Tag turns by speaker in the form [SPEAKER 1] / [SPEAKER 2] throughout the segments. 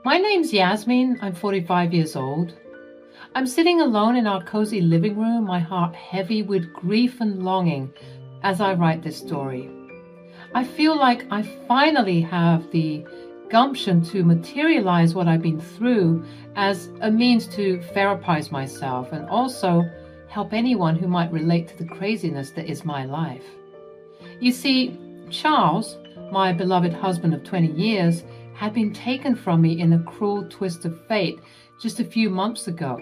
[SPEAKER 1] My name's Yasmin. I'm 45 years old. I'm sitting alone in our cozy living room, my heart heavy with grief and longing as I write this story. I feel like I finally have the gumption to materialize what I've been through as a means to therapize myself and also help anyone who might relate to the craziness that is my life. You see, Charles, my beloved husband of 20 years, had been taken from me in a cruel twist of fate just a few months ago.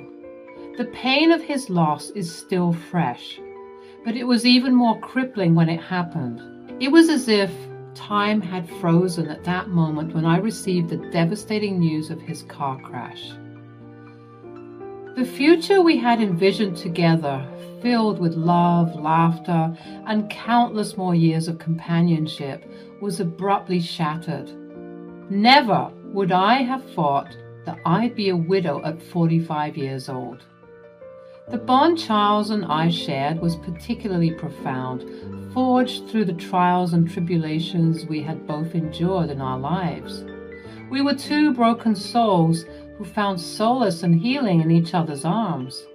[SPEAKER 1] The pain of his loss is still fresh, but it was even more crippling when it happened. It was as if time had frozen at that moment when I received the devastating news of his car crash. The future we had envisioned together, filled with love, laughter, and countless more years of companionship, was abruptly shattered. Never would I have thought that I'd be a widow at 45 years old. The bond Charles and I shared was particularly profound, forged through the trials and tribulations we had both endured in our lives. We were two broken souls who found solace and healing in each other's arms.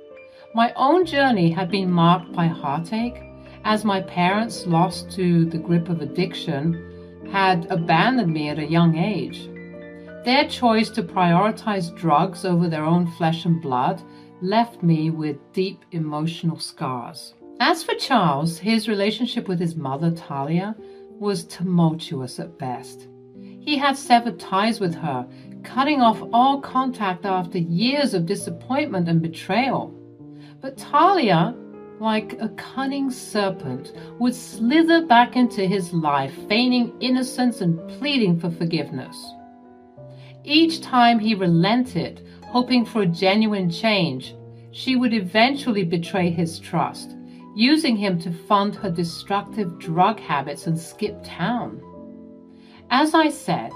[SPEAKER 1] My own journey had been marked by heartache, as my parents, lost to the grip of addiction, had abandoned me at a young age. Their choice to prioritize drugs over their own flesh and blood left me with deep emotional scars. As for Charles, his relationship with his mother, Talia, was tumultuous at best. He had severed ties with her, cutting off all contact after years of disappointment and betrayal. But Talia, like a cunning serpent, would slither back into his life, feigning innocence and pleading for forgiveness. Each time he relented, hoping for a genuine change, she would eventually betray his trust, using him to fund her destructive drug habits and skip town. As I said,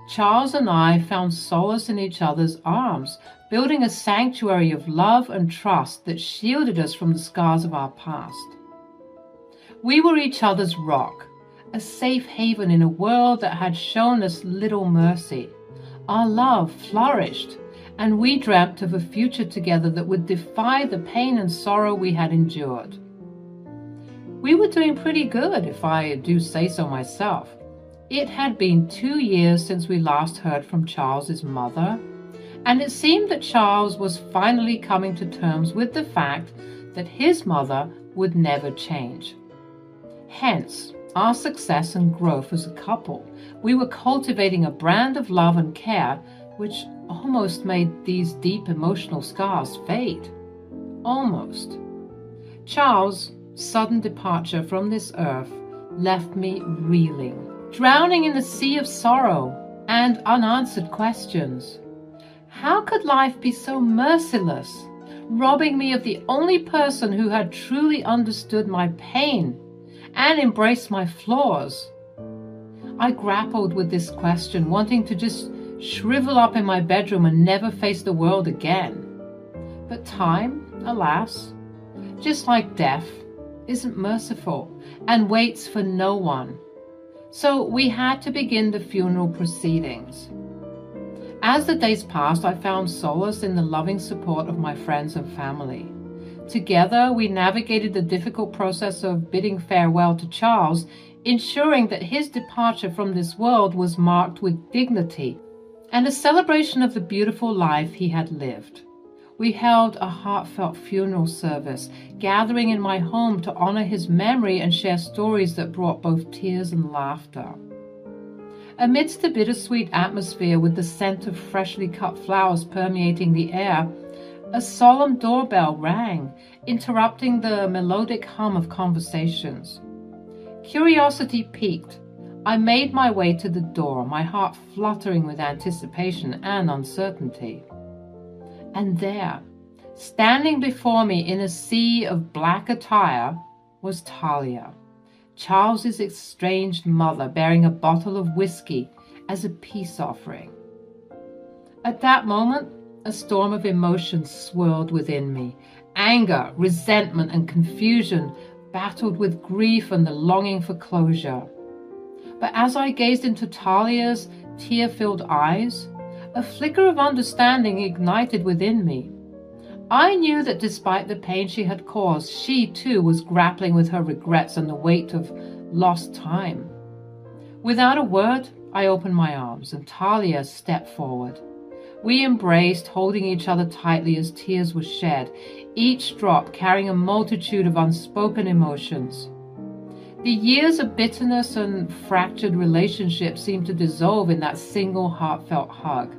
[SPEAKER 1] Charles and I found solace in each other's arms, building a sanctuary of love and trust that shielded us from the scars of our past. We were each other's rock, a safe haven in a world that had shown us little mercy. Our love flourished, and we dreamt of a future together that would defy the pain and sorrow we had endured. We were doing pretty good, if I do say so myself. It had been 2 years since we last heard from Charles's mother, and it seemed that Charles was finally coming to terms with the fact that his mother would never change. Hence, our success and growth as a couple. We were cultivating a brand of love and care which almost made these deep emotional scars fade. Almost. Charles' sudden departure from this earth left me reeling, drowning in a sea of sorrow and unanswered questions. How could life be so merciless, robbing me of the only person who had truly understood my pain and embraced my flaws? I grappled with this question, wanting to just shrivel up in my bedroom and never face the world again. But time, alas, just like death, isn't merciful and waits for no one. So we had to begin the funeral proceedings. As the days passed, I found solace in the loving support of my friends and family. Together, we navigated the difficult process of bidding farewell to Charles, ensuring that his departure from this world was marked with dignity and a celebration of the beautiful life he had lived. We held a heartfelt funeral service, gathering in my home to honor his memory and share stories that brought both tears and laughter. Amidst the bittersweet atmosphere, with the scent of freshly cut flowers permeating the air, a solemn doorbell rang, interrupting the melodic hum of conversations. Curiosity piqued, I made my way to the door, my heart fluttering with anticipation and uncertainty. And there, standing before me in a sea of black attire, was Talia, Charles's estranged mother, bearing a bottle of whiskey as a peace offering. At that moment, a storm of emotions swirled within me. Anger, resentment, and confusion battled with grief and the longing for closure. But as I gazed into Talia's tear-filled eyes, A flicker of understanding ignited within me. I knew that despite the pain she had caused, she too was grappling with her regrets and the weight of lost time. Without a word, I opened my arms, and Talia stepped forward. We embraced, holding each other tightly as tears were shed, each drop carrying a multitude of unspoken emotions. The years of bitterness and fractured relationships seemed to dissolve in that single heartfelt hug.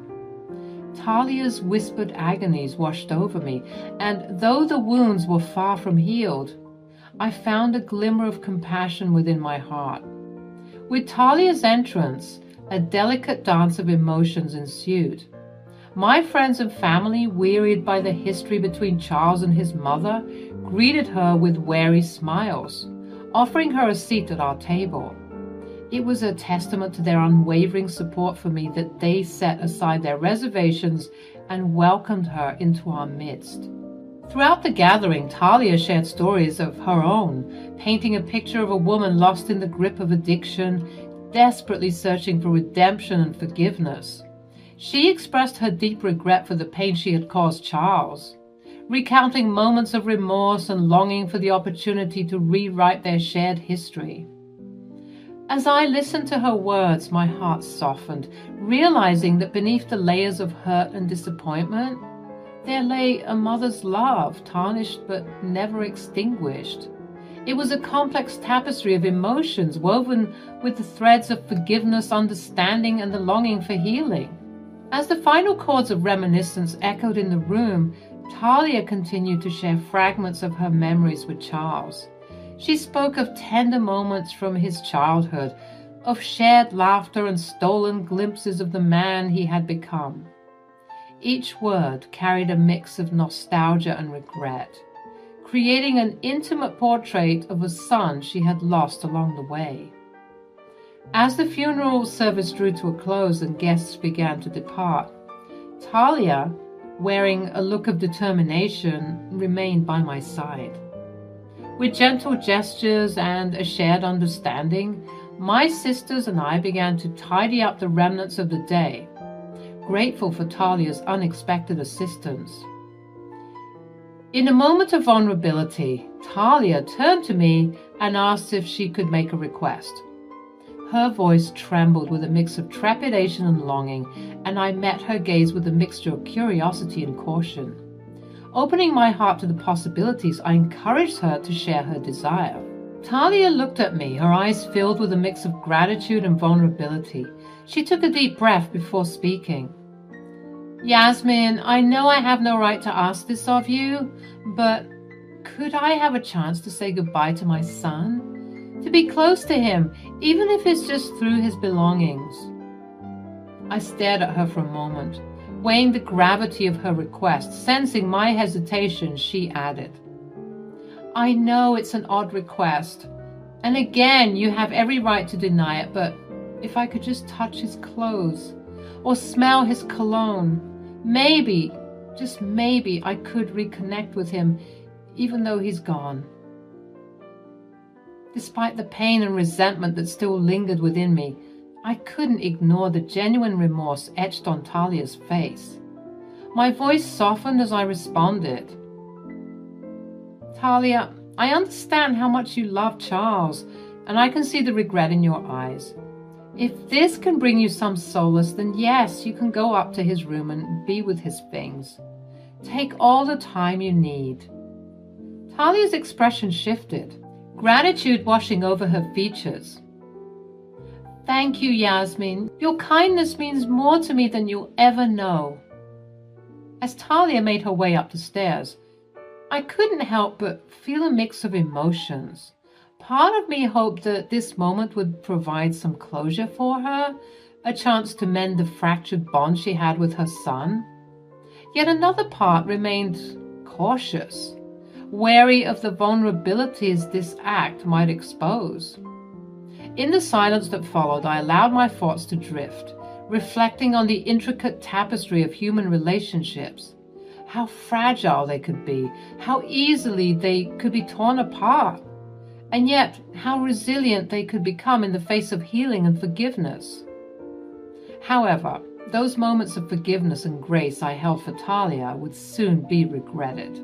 [SPEAKER 1] Talia's whispered agonies washed over me, and though the wounds were far from healed, I found a glimmer of compassion within my heart. With Talia's entrance, a delicate dance of emotions ensued. My friends and family, wearied by the history between Charles and his mother, greeted her with wary smiles, offering her a seat at our table. It was a testament to their unwavering support for me that they set aside their reservations and welcomed her into our midst. Throughout the gathering, Talia shared stories of her own, painting a picture of a woman lost in the grip of addiction, desperately searching for redemption and forgiveness. She expressed her deep regret for the pain she had caused Charles, recounting moments of remorse and longing for the opportunity to rewrite their shared history. As I listened to her words, my heart softened, realizing that beneath the layers of hurt and disappointment, there lay a mother's love, tarnished but never extinguished. It was a complex tapestry of emotions woven with the threads of forgiveness, understanding, and the longing for healing. As the final chords of reminiscence echoed in the room, Talia continued to share fragments of her memories with Charles. She spoke of tender moments from his childhood, of shared laughter and stolen glimpses of the man he had become. Each word carried a mix of nostalgia and regret, creating an intimate portrait of a son she had lost along the way. As the funeral service drew to a close and guests began to depart, Talia, wearing a look of determination, remained by my side. With gentle gestures and a shared understanding, my sisters and I began to tidy up the remnants of the day, grateful for Talia's unexpected assistance. In a moment of vulnerability, Talia turned to me and asked if she could make a request. Her voice trembled with a mix of trepidation and longing, and I met her gaze with a mixture of curiosity and caution. Opening my heart to the possibilities, I encouraged her to share her desire. Talia looked at me, her eyes filled with a mix of gratitude and vulnerability. She took a deep breath before speaking. "Yasmin, I know I have no right to ask this of you, but could I have a chance to say goodbye to my son? To be close to him, even if it's just through his belongings?" I stared at her for a moment, weighing the gravity of her request. Sensing my hesitation, she added, "I know it's an odd request, and again, you have every right to deny it, but if I could just touch his clothes or smell his cologne, maybe, just maybe, I could reconnect with him, even though he's gone." Despite the pain and resentment that still lingered within me, I couldn't ignore the genuine remorse etched on Talia's face. My voice softened as I responded. "Talia, I understand how much you love Charles, and I can see the regret in your eyes. If this can bring you some solace, then yes, you can go up to his room and be with his things. Take all the time you need." Talia's expression shifted, gratitude washing over her features. "Thank you, Yasmin. Your kindness means more to me than you'll ever know." As Talia made her way up the stairs, I couldn't help but feel a mix of emotions. Part of me hoped that this moment would provide some closure for her, a chance to mend the fractured bond she had with her son. Yet another part remained cautious, wary of the vulnerabilities this act might expose. In the silence that followed, I allowed my thoughts to drift, reflecting on the intricate tapestry of human relationships, how fragile they could be, how easily they could be torn apart, and yet how resilient they could become in the face of healing and forgiveness. However, those moments of forgiveness and grace I held for Talia would soon be regretted.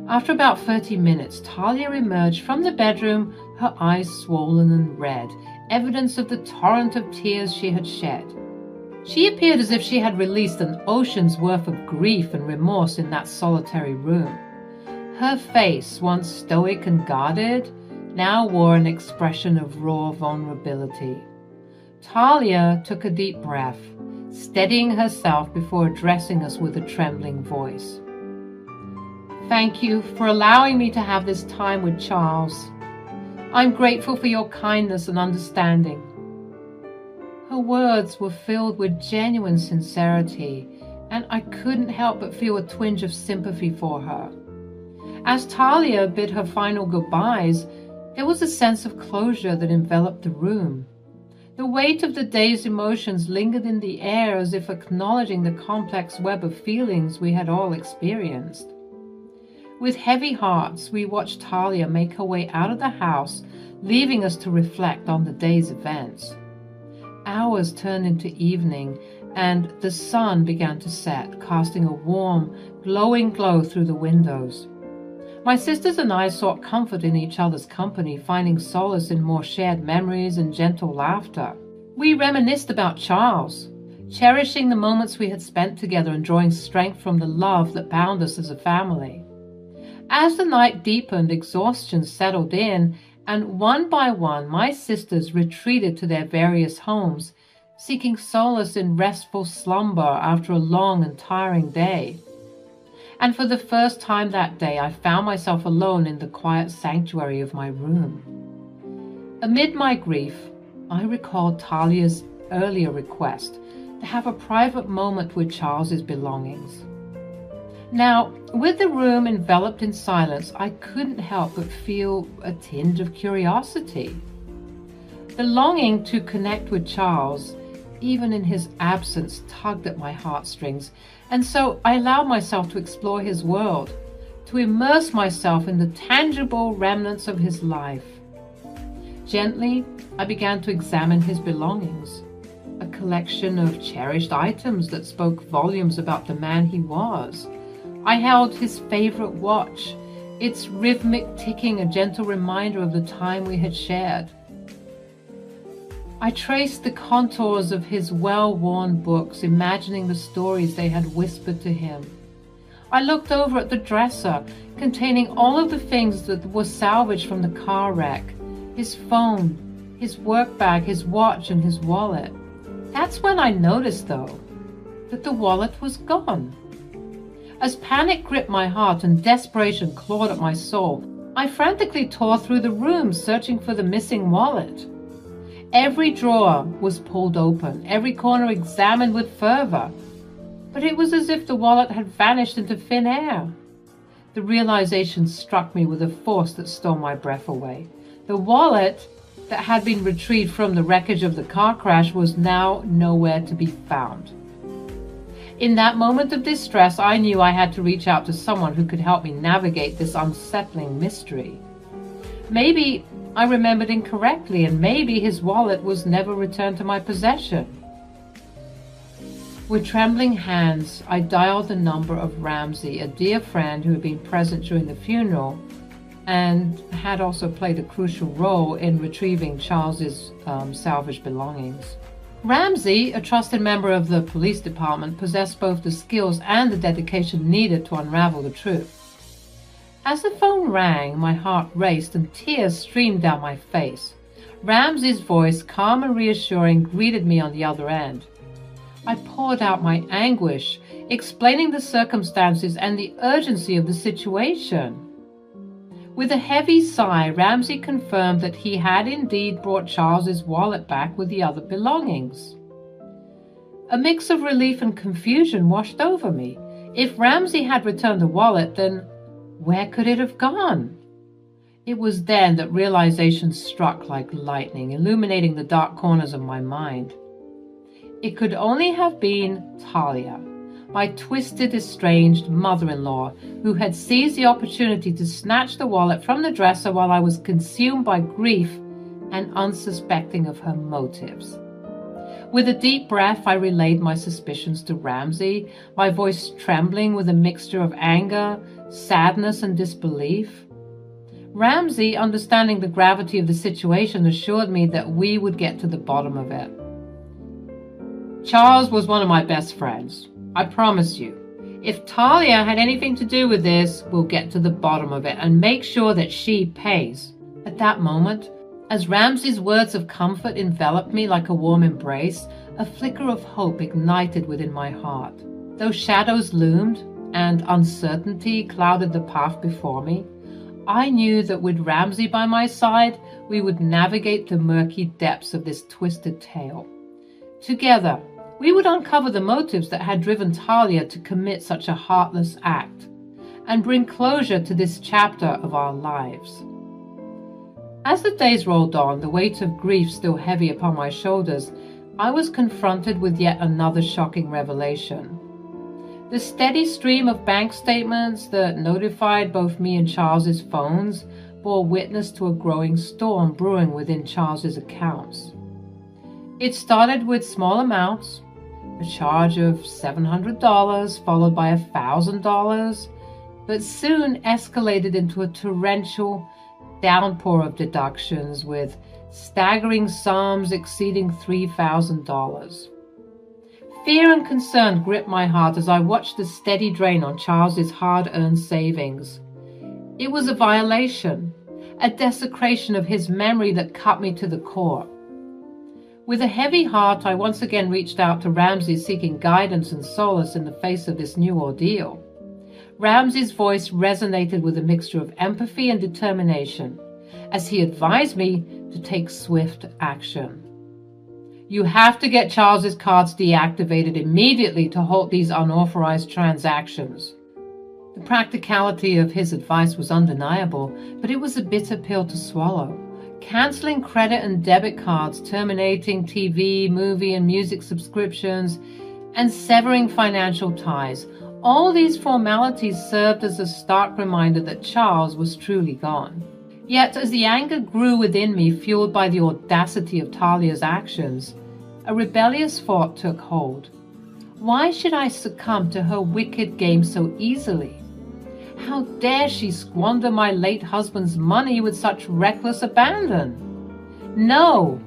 [SPEAKER 1] After about 30 minutes, Talia emerged from the bedroom, her eyes swollen and red, evidence of the torrent of tears she had shed. She appeared as if she had released an ocean's worth of grief and remorse in that solitary room. Her face, once stoic and guarded, now wore an expression of raw vulnerability. Talia took a deep breath, steadying herself before addressing us with a trembling voice. "Thank you for allowing me to have this time with Charles. I'm grateful for your kindness and understanding." Her words were filled with genuine sincerity, and I couldn't help but feel a twinge of sympathy for her. As Talia bid her final goodbyes, there was a sense of closure that enveloped the room. The weight of the day's emotions lingered in the air as if acknowledging the complex web of feelings we had all experienced. With heavy hearts, we watched Talia make her way out of the house, leaving us to reflect on the day's events. Hours turned into evening, and the sun began to set, casting a warm, glowing glow through the windows. My sisters and I sought comfort in each other's company, finding solace in more shared memories and gentle laughter. We reminisced about Charles, cherishing the moments we had spent together and drawing strength from the love that bound us as a family. As the night deepened, exhaustion settled in, and one by one my sisters retreated to their various homes, seeking solace in restful slumber after a long and tiring day. And for the first time that day, I found myself alone in the quiet sanctuary of my room. Amid my grief, I recalled Talia's earlier request to have a private moment with Charles's belongings. Now, with the room enveloped in silence, I couldn't help but feel a tinge of curiosity. The longing to connect with Charles, even in his absence, tugged at my heartstrings, and so I allowed myself to explore his world, to immerse myself in the tangible remnants of his life. Gently, I began to examine his belongings, a collection of cherished items that spoke volumes about the man he was. I held his favorite watch, its rhythmic ticking a gentle reminder of the time we had shared. I traced the contours of his well-worn books, imagining the stories they had whispered to him. I looked over at the dresser, containing all of the things that were salvaged from the car wreck, his phone, his work bag, his watch, and his wallet. That's when I noticed, though, that the wallet was gone. As panic gripped my heart and desperation clawed at my soul, I frantically tore through the room searching for the missing wallet. Every drawer was pulled open, every corner examined with fervor, but it was as if the wallet had vanished into thin air. The realization struck me with a force that stole my breath away. The wallet that had been retrieved from the wreckage of the car crash was now nowhere to be found. In that moment of distress, I knew I had to reach out to someone who could help me navigate this unsettling mystery. Maybe I remembered incorrectly, and maybe his wallet was never returned to my possession. With trembling hands, I dialed the number of Ramsey, a dear friend who had been present during the funeral and had also played a crucial role in retrieving Charles's salvaged belongings. Ramsey, a trusted member of the police department, possessed both the skills and the dedication needed to unravel the truth. As the phone rang, my heart raced and tears streamed down my face. Ramsey's voice, calm and reassuring, greeted me on the other end. I poured out my anguish, explaining the circumstances and the urgency of the situation. With a heavy sigh, Ramsey confirmed that he had indeed brought Charles's wallet back with the other belongings. A mix of relief and confusion washed over me. If Ramsey had returned the wallet, then where could it have gone? It was then that realization struck like lightning, illuminating the dark corners of my mind. It could only have been Talia, my twisted, estranged mother-in-law, who had seized the opportunity to snatch the wallet from the dresser while I was consumed by grief and unsuspecting of her motives. With a deep breath, I relayed my suspicions to Ramsay, my voice trembling with a mixture of anger, sadness, and disbelief. Ramsay, understanding the gravity of the situation, assured me that we would get to the bottom of it. Charles was one of my best friends. I promise you. If Talia had anything to do with this, we'll get to the bottom of it and make sure that she pays. At that moment, as Ramsay's words of comfort enveloped me like a warm embrace, a flicker of hope ignited within my heart. Though shadows loomed and uncertainty clouded the path before me, I knew that with Ramsay by my side, we would navigate the murky depths of this twisted tale. Together, we would uncover the motives that had driven Talia to commit such a heartless act, and bring closure to this chapter of our lives. As the days rolled on, the weight of grief still heavy upon my shoulders, I was confronted with yet another shocking revelation. The steady stream of bank statements that notified both me and Charles's phones bore witness to a growing storm brewing within Charles's accounts. It started with small amounts, a charge of $700 followed by $1,000, but soon escalated into a torrential downpour of deductions with staggering sums exceeding $3,000. Fear and concern gripped my heart as I watched the steady drain on Charles's hard-earned savings. It was a violation, a desecration of his memory that cut me to the core. With a heavy heart, I once again reached out to Ramsay, seeking guidance and solace in the face of this new ordeal. Ramsay's voice resonated with a mixture of empathy and determination, as he advised me to take swift action. You have to get Charles's cards deactivated immediately to halt these unauthorized transactions. The practicality of his advice was undeniable, but it was a bitter pill to swallow. Canceling credit and debit cards, terminating TV, movie, and music subscriptions, and severing financial ties. All these formalities served as a stark reminder that Charles was truly gone. Yet, as the anger grew within me, fueled by the audacity of Talia's actions, a rebellious thought took hold. Why should I succumb to her wicked game so easily? How dare she squander my late husband's money with such reckless abandon? No,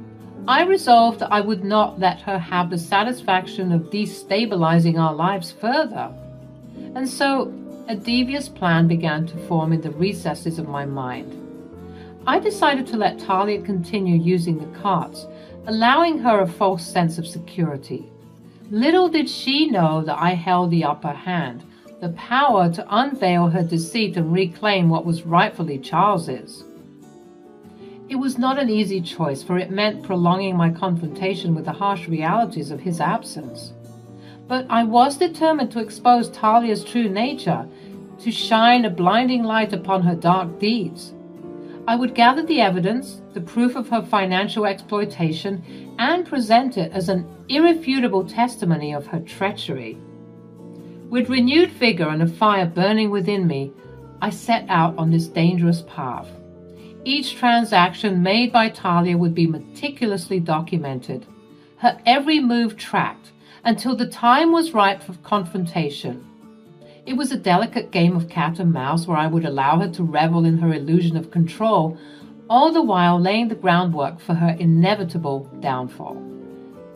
[SPEAKER 1] I resolved that I would not let her have the satisfaction of destabilizing our lives further. And so a devious plan began to form in the recesses of my mind. I decided to let Talia continue using the carts, allowing her a false sense of security. Little did she know that I held the upper hand, the power to unveil her deceit and reclaim what was rightfully Charles's. It was not an easy choice, for it meant prolonging my confrontation with the harsh realities of his absence. But I was determined to expose Talia's true nature, to shine a blinding light upon her dark deeds. I would gather the evidence, the proof of her financial exploitation, and present it as an irrefutable testimony of her treachery. With renewed vigor and a fire burning within me, I set out on this dangerous path. Each transaction made by Talia would be meticulously documented, her every move tracked, until the time was ripe for confrontation. It was a delicate game of cat and mouse where I would allow her to revel in her illusion of control, all the while laying the groundwork for her inevitable downfall.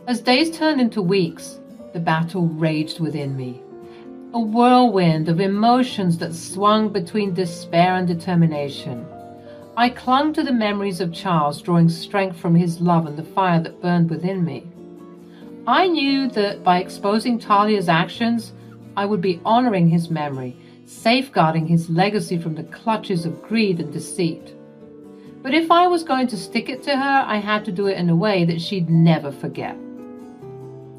[SPEAKER 1] As days turned into weeks, the battle raged within me. A whirlwind of emotions that swung between despair and determination. I clung to the memories of Charles, drawing strength from his love and the fire that burned within me. I knew that by exposing Talia's actions, I would be honoring his memory, safeguarding his legacy from the clutches of greed and deceit. But if I was going to stick it to her, I had to do it in a way that she'd never forget.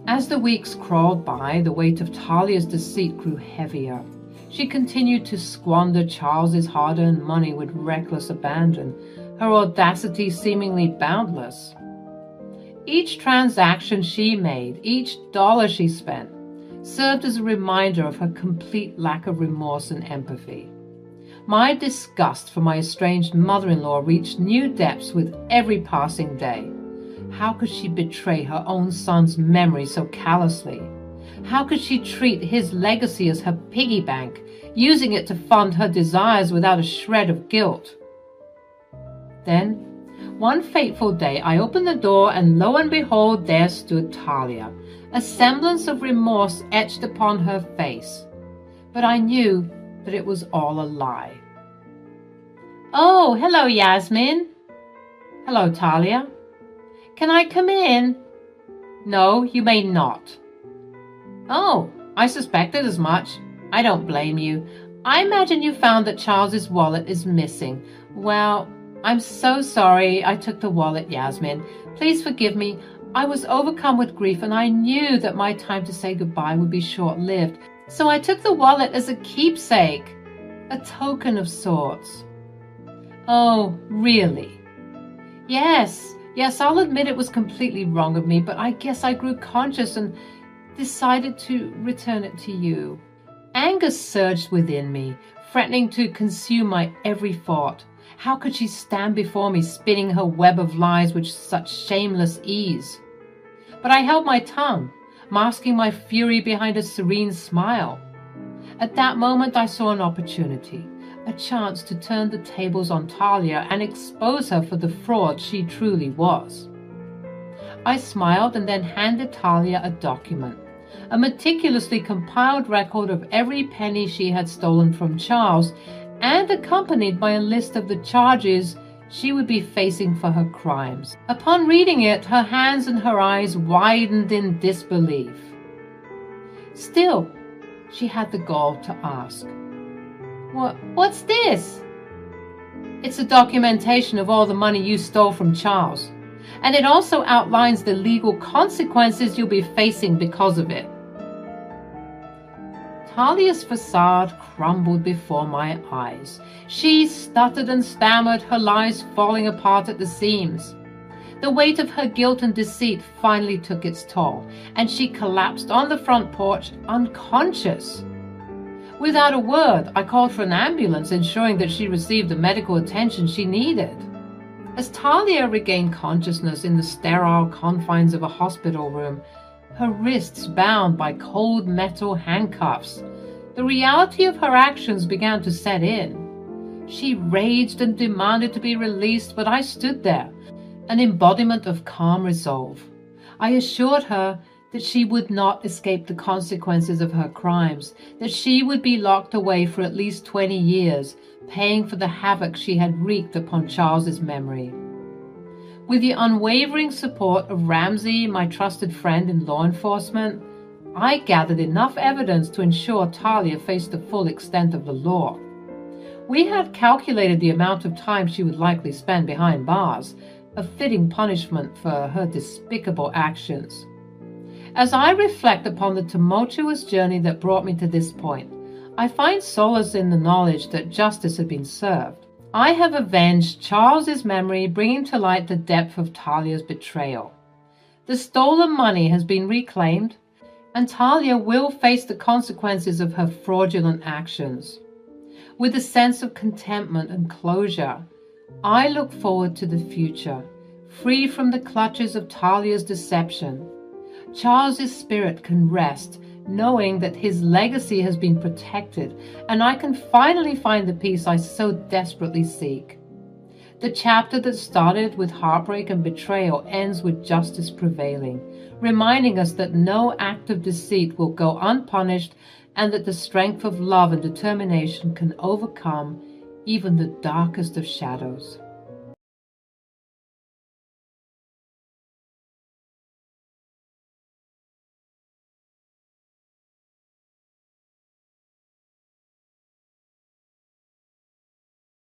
[SPEAKER 1] As the weeks crawled by, the weight of Talia's deceit grew heavier. She continued to squander Charles's hard-earned money with reckless abandon, her audacity seemingly boundless. Each transaction she made, each dollar she spent, served as a reminder of her complete lack of remorse and empathy. My disgust for my estranged mother-in-law reached new depths with every passing day. How could she betray her own son's memory so callously? How could she treat his legacy as her piggy bank, using it to fund her desires without a shred of guilt? Then, one fateful day, I opened the door, and lo and behold, there stood Talia, a semblance of remorse etched upon her face. But I knew that it was all a lie. "Oh, hello, Yasmin." "Hello, Talia." "Can I come in?" "No, you may not." "Oh, I suspected as much. I don't blame you. I imagine you found that Charles's wallet is missing. Well, I'm so sorry I took the wallet, Yasmin. Please forgive me. I was overcome with grief, and I knew that my time to say goodbye would be short-lived. So I took the wallet as a keepsake, a token of sorts." "Oh, really?" Yes, I'll admit it was completely wrong of me, but I guess I grew conscious and decided to return it to you." Anger surged within me, threatening to consume my every thought. How could she stand before me, spinning her web of lies with such shameless ease? But I held my tongue, masking my fury behind a serene smile. At that moment, I saw an opportunity, a chance to turn the tables on Talia and expose her for the fraud she truly was. I smiled and then handed Talia a document, a meticulously compiled record of every penny she had stolen from Charles, and accompanied by a list of the charges she would be facing for her crimes. Upon reading it, her hands and her eyes widened in disbelief. Still, she had the gall to ask, What's this?" "It's a documentation of all the money you stole from Charles, and it also outlines the legal consequences you'll be facing because of it." Talia's facade crumbled before my eyes. She stuttered and stammered, her lies falling apart at the seams. The weight of her guilt and deceit finally took its toll, and she collapsed on the front porch, unconscious. Without a word, I called for an ambulance, ensuring that she received the medical attention she needed. As Talia regained consciousness in the sterile confines of a hospital room, her wrists bound by cold metal handcuffs, the reality of her actions began to set in. She raged and demanded to be released, but I stood there, an embodiment of calm resolve. I assured her that she would not escape the consequences of her crimes, that she would be locked away for at least 20 years, paying for the havoc she had wreaked upon Charles's memory. With the unwavering support of Ramsey, my trusted friend in law enforcement, I gathered enough evidence to ensure Talia faced the full extent of the law. We had calculated the amount of time she would likely spend behind bars, a fitting punishment for her despicable actions. As I reflect upon the tumultuous journey that brought me to this point, I find solace in the knowledge that justice had been served. I have avenged Charles's memory, bringing to light the depth of Talia's betrayal. The stolen money has been reclaimed, and Talia will face the consequences of her fraudulent actions. With a sense of contentment and closure, I look forward to the future, free from the clutches of Talia's deception. Charles's spirit can rest, knowing that his legacy has been protected, and I can finally find the peace I so desperately seek. The chapter that started with heartbreak and betrayal ends with justice prevailing, reminding us that no act of deceit will go unpunished, and that the strength of love and determination can overcome even the darkest of shadows.